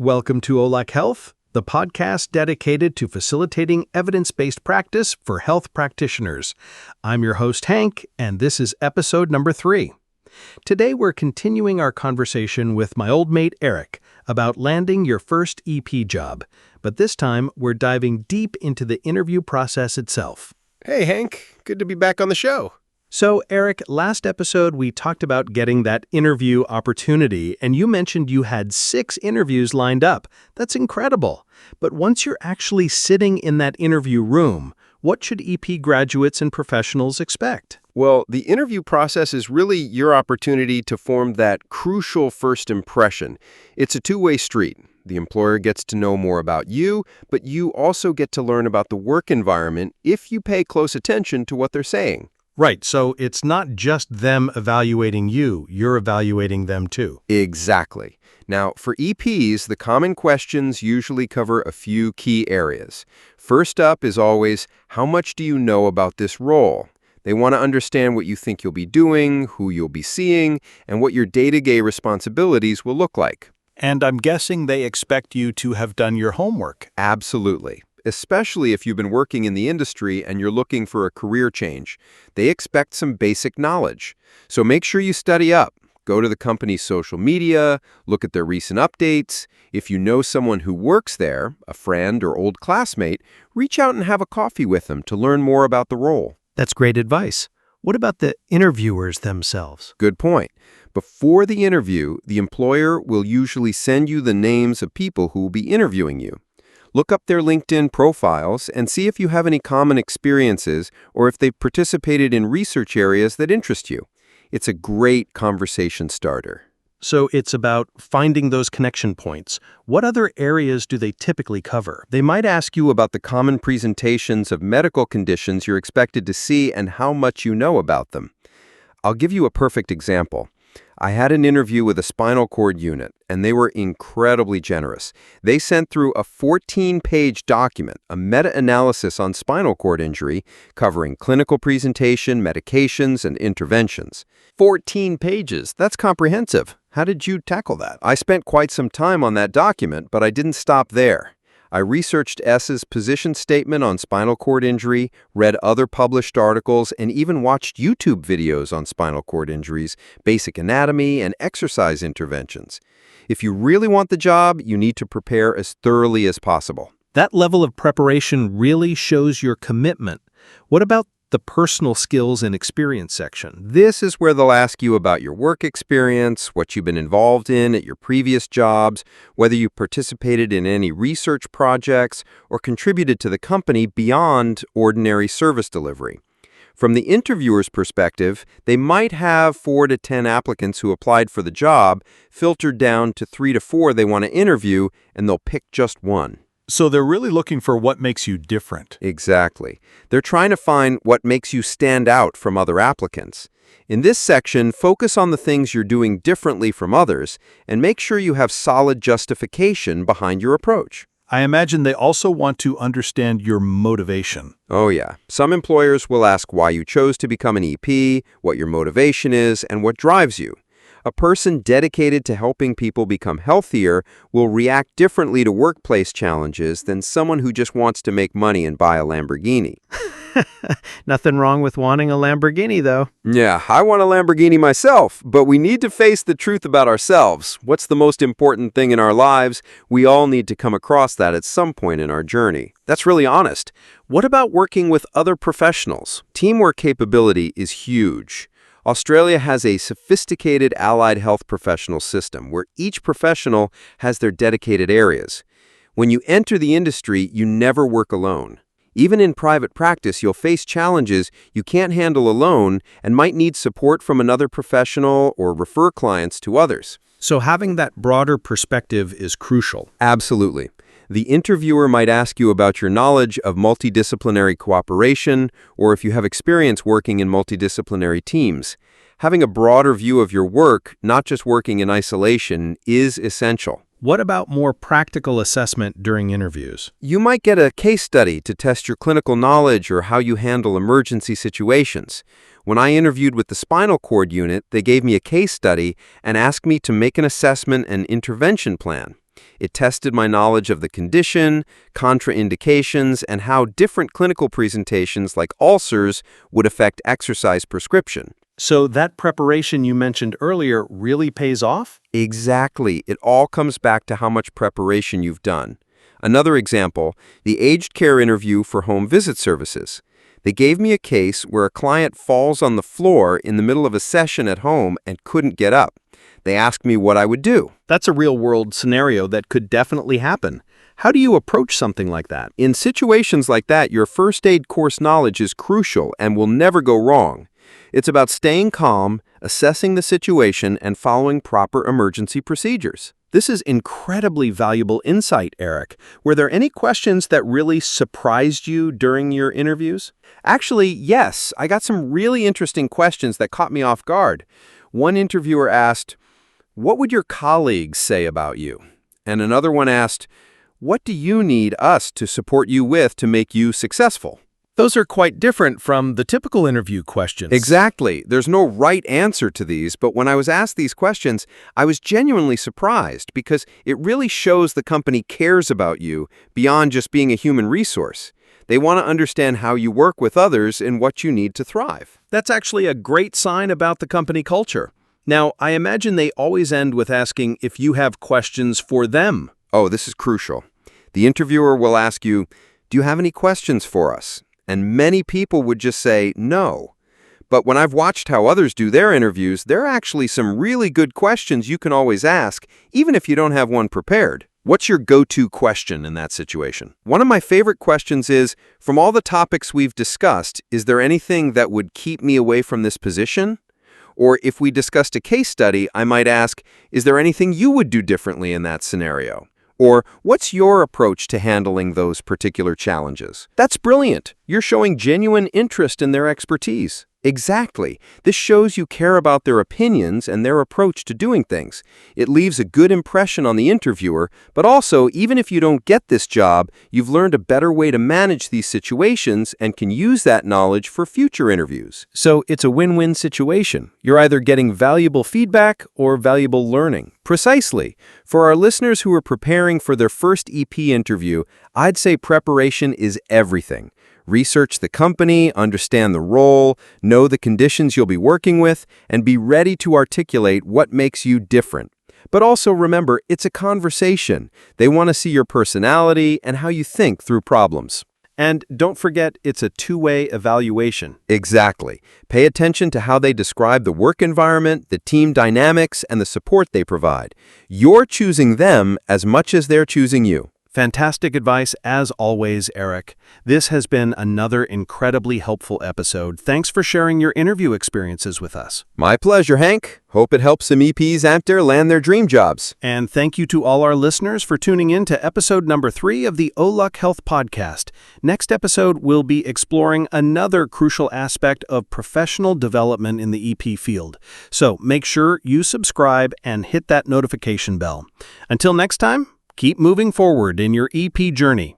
Welcome to OLAC Health, the podcast dedicated to facilitating evidence-based practice for health practitioners. I'm your host, Hank, and this is episode number 3. Today, we're continuing our conversation with my old mate, Eric, about landing your first EP job. But this time, we're diving deep into the interview process itself. Hey, Hank. Good to be back on the show. So, Eric, last episode, we talked about getting that interview opportunity, and you mentioned you had 6 interviews lined up. That's incredible. But once you're actually sitting in that interview room, what should EP graduates and professionals expect? Well, the interview process is really your opportunity to form that crucial first impression. It's a two-way street. The employer gets to know more about you, but you also get to learn about the work environment if you pay close attention to what they're saying. Right, so it's not just them evaluating you, you're evaluating them too. Exactly. Now, for EPs, the common questions usually cover a few key areas. First up is always, how much do you know about this role? They want to understand what you think you'll be doing, who you'll be seeing, and what your day-to-day responsibilities will look like. And I'm guessing they expect you to have done your homework. Absolutely. Especially if you've been working in the industry and you're looking for a career change. They expect some basic knowledge. So make sure you study up. Go to the company's social media, look at their recent updates. If you know someone who works there, a friend or old classmate, reach out and have a coffee with them to learn more about the role. That's great advice. What about the interviewers themselves? Good point. Before the interview, the employer will usually send you the names of people who will be interviewing you. Look up their LinkedIn profiles and see if you have any common experiences or if they've participated in research areas that interest you. It's a great conversation starter. So it's about finding those connection points. What other areas do they typically cover? They might ask you about the common presentations of medical conditions you're expected to see and how much you know about them. I'll give you a perfect example. I had an interview with a spinal cord unit, and they were incredibly generous. They sent through a 14-page document, a meta-analysis on spinal cord injury, covering clinical presentation, medications, and interventions. 14 pages. That's comprehensive. How did you tackle that? I spent quite some time on that document, but I didn't stop there. I researched S's position statement on spinal cord injury, read other published articles, and even watched YouTube videos on spinal cord injuries, basic anatomy, and exercise interventions. If you really want the job, you need to prepare as thoroughly as possible. That level of preparation really shows your commitment. What about the personal skills and experience section? This is where they'll ask you about your work experience, what you've been involved in at your previous jobs, whether you participated in any research projects, or contributed to the company beyond ordinary service delivery. From the interviewer's perspective, they might have 4 to 10 applicants who applied for the job, filtered down to 3 to 4 they want to interview, and they'll pick just one. So they're really looking for what makes you different. Exactly. They're trying to find what makes you stand out from other applicants. In this section, focus on the things you're doing differently from others and make sure you have solid justification behind your approach. I imagine they also want to understand your motivation. Oh yeah. Some employers will ask why you chose to become an EP, what your motivation is, and what drives you. A person dedicated to helping people become healthier will react differently to workplace challenges than someone who just wants to make money and buy a Lamborghini. Nothing wrong with wanting a Lamborghini, though. Yeah, I want a Lamborghini myself, but we need to face the truth about ourselves. What's the most important thing in our lives? We all need to come across that at some point in our journey. That's really honest. What about working with other professionals? Teamwork capability is huge. Australia has a sophisticated allied health professional system where each professional has their dedicated areas. When you enter the industry, you never work alone. Even in private practice, you'll face challenges you can't handle alone and might need support from another professional or refer clients to others. So having that broader perspective is crucial. Absolutely. The interviewer might ask you about your knowledge of multidisciplinary cooperation or if you have experience working in multidisciplinary teams. Having a broader view of your work, not just working in isolation, is essential. What about more practical assessment during interviews? You might get a case study to test your clinical knowledge or how you handle emergency situations. When I interviewed with the spinal cord unit, they gave me a case study and asked me to make an assessment and intervention plan. It tested my knowledge of the condition, contraindications, and how different clinical presentations like ulcers would affect exercise prescription. So that preparation you mentioned earlier really pays off? Exactly. It all comes back to how much preparation you've done. Another example, the aged care interview for home visit services. They gave me a case where a client falls on the floor in the middle of a session at home and couldn't get up. They asked me what I would do. That's a real-world scenario that could definitely happen. How do you approach something like that? In situations like that, your first aid course knowledge is crucial and will never go wrong. It's about staying calm, assessing the situation, and following proper emergency procedures. This is incredibly valuable insight, Eric. Were there any questions that really surprised you during your interviews? Actually, yes, I got some really interesting questions that caught me off guard. One interviewer asked, "What would your colleagues say about you?" And another one asked, "What do you need us to support you with to make you successful?" Those are quite different from the typical interview questions. Exactly. There's no right answer to these, but when I was asked these questions, I was genuinely surprised because it really shows the company cares about you beyond just being a human resource. They want to understand how you work with others and what you need to thrive. That's actually a great sign about the company culture. Now, I imagine they always end with asking if you have questions for them. Oh, this is crucial. The interviewer will ask you, "Do you have any questions for us?" And many people would just say no. But when I've watched how others do their interviews, there are actually some really good questions you can always ask, even if you don't have one prepared. What's your go-to question in that situation? One of my favorite questions is, from all the topics we've discussed, is there anything that would keep me away from this position? Or if we discussed a case study, I might ask, is there anything you would do differently in that scenario? Or, what's your approach to handling those particular challenges? That's brilliant. You're showing genuine interest in their expertise. Exactly. This shows you care about their opinions and their approach to doing things. It leaves a good impression on the interviewer, but also, even if you don't get this job, you've learned a better way to manage these situations and can use that knowledge for future interviews. So it's a win-win situation. You're either getting valuable feedback or valuable learning. Precisely. For our listeners who are preparing for their first EP interview, I'd say preparation is everything. Research the company, understand the role, know the conditions you'll be working with, and be ready to articulate what makes you different. But also remember, it's a conversation. They want to see your personality and how you think through problems. And don't forget, it's a two-way evaluation. Exactly. Pay attention to how they describe the work environment, the team dynamics, and the support they provide. You're choosing them as much as they're choosing you. Fantastic advice, as always, Eric. This has been another incredibly helpful episode. Thanks for sharing your interview experiences with us. My pleasure, Hank. Hope it helps some EPs out there land their dream jobs. And thank you to all our listeners for tuning in to episode number 3 of the OLUK Health Podcast. Next episode, we'll be exploring another crucial aspect of professional development in the EP field. So make sure you subscribe and hit that notification bell. Until next time, keep moving forward in your EP journey.